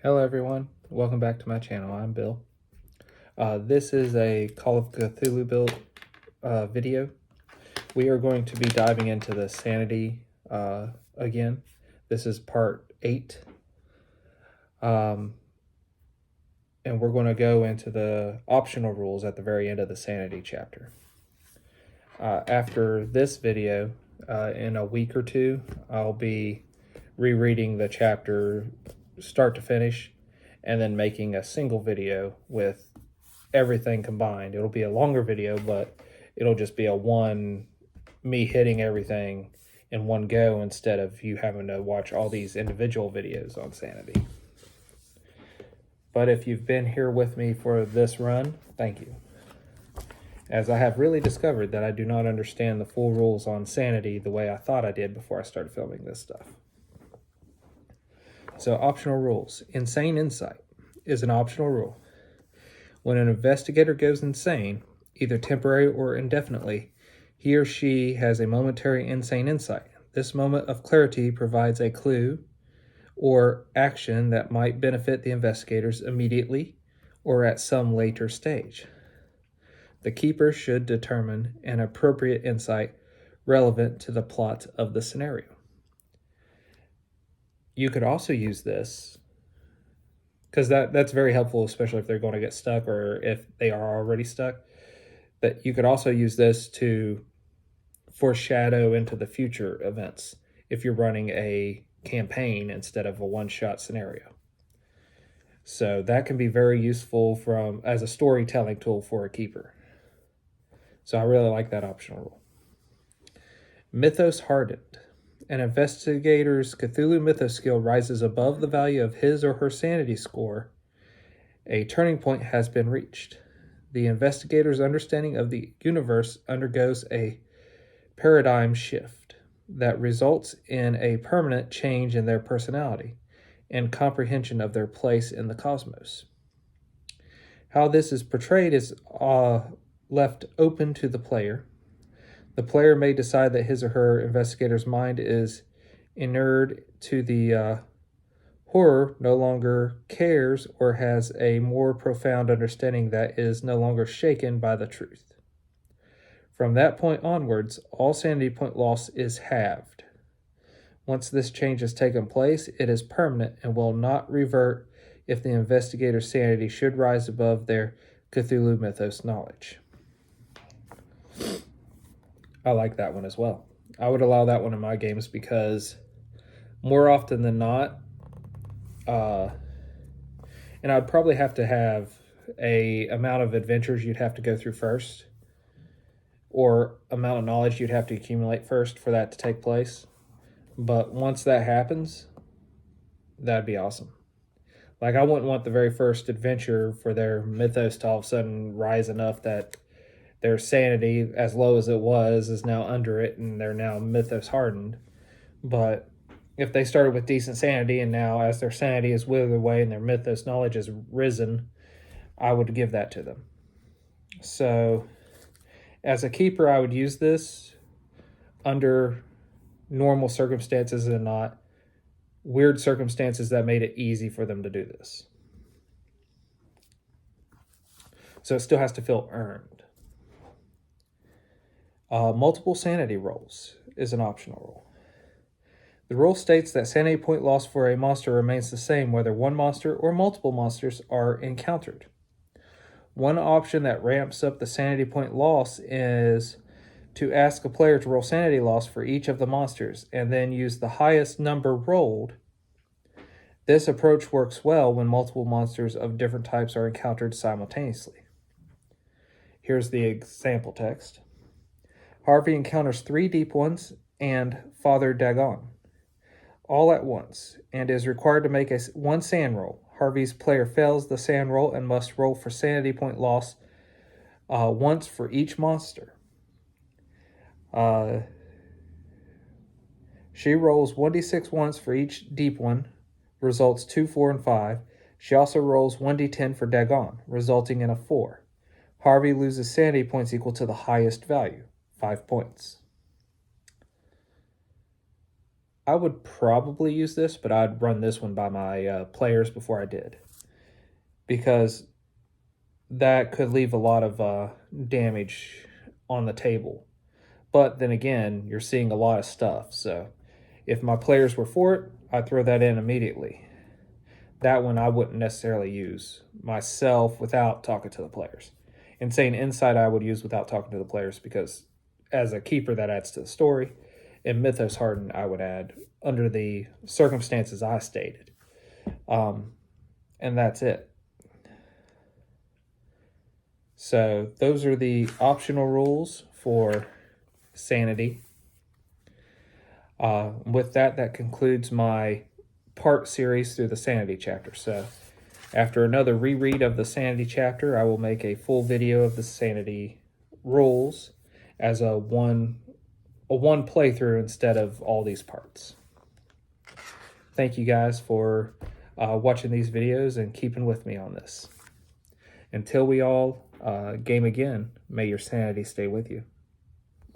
Hello everyone, welcome back to my channel. I'm Bill. This is a Call of Cthulhu build video. We are going to be diving into the sanity again. This is part 8. And we're going to go into the optional rules at the very end of the sanity chapter. After this video, in a week or two, I'll be rereading the chapter start to finish and then making a single video with everything combined. It'll be a longer video, but it'll just be me hitting everything in one go instead of you having to watch all these individual videos on sanity. But if you've been here with me for this run, thank you, as I have really discovered that I do not understand the full rules on sanity the way I thought I did before I started filming this stuff. So, optional rules. Insane insight is an optional rule. When an investigator goes insane, either temporary or indefinitely, he or she has a momentary insane insight. This moment of clarity provides a clue or action that might benefit the investigators immediately or at some later stage. The keeper should determine an appropriate insight relevant to the plot of the scenario. You could also use this, because that's very helpful, especially if they're going to get stuck or if they are already stuck. But you could also use this to foreshadow into the future events if you're running a campaign instead of a one-shot scenario. So that can be very useful as a storytelling tool for a keeper. So I really like that optional rule. Mythos hardened. An investigator's Cthulhu mythos skill rises above the value of his or her sanity score. A turning point has been reached. The investigator's understanding of the universe undergoes a paradigm shift that results in a permanent change in their personality and comprehension of their place in the cosmos. How this is portrayed is left open to the player. The player may decide that his or her investigator's mind is inured to the horror, no longer cares, or has a more profound understanding that is no longer shaken by the truth. From that point onwards, all sanity point loss is halved. Once this change has taken place, it is permanent and will not revert if the investigator's sanity should rise above their Cthulhu mythos knowledge. I like that one as well. I would allow that one in my games because more often than not, and I'd probably have to have a amount of adventures you'd have to go through first, or amount of knowledge you'd have to accumulate first for that to take place. But once that happens, that'd be awesome. Like, I wouldn't want the very first adventure for their mythos to all of a sudden rise enough that their sanity, as low as it was, is now under it, and they're now mythos hardened. But if they started with decent sanity, and now as their sanity is withered away and their mythos knowledge has risen, I would give that to them. So, as a keeper, I would use this under normal circumstances and not weird circumstances that made it easy for them to do this. So it still has to feel earned. Multiple sanity rolls is an optional rule. The rule states that sanity point loss for a monster remains the same whether one monster or multiple monsters are encountered. One option that ramps up the sanity point loss is to ask a player to roll sanity loss for each of the monsters and then use the highest number rolled. This approach works well when multiple monsters of different types are encountered simultaneously. Here's the example text. Harvey encounters 3 deep ones and Father Dagon all at once and is required to make one sand roll. Harvey's player fails the sand roll and must roll for sanity point loss once for each monster. She rolls 1d6 once for each deep one, results 2, 4, and 5. She also rolls 1d10 for Dagon, resulting in a 4. Harvey loses sanity points equal to the highest value, 5 points. I would probably use this, but I'd run this one by my players before I did, because that could leave a lot of damage on the table. But then again, you're seeing a lot of stuff, so if my players were for it, I'd throw that in immediately. That one I wouldn't necessarily use myself without talking to the players. Insane Insight I would use without talking to the players, because as a keeper that adds to the story. And Mythos Hardened I would add under the circumstances I stated. And that's it. So those are the optional rules for Sanity. With that, that concludes my part series through the Sanity chapter. So after another reread of the Sanity chapter, I will make a full video of the Sanity rules as a one playthrough instead of all these parts. Thank you guys for watching these videos and keeping with me on this. Until we all game again, may your sanity stay with you.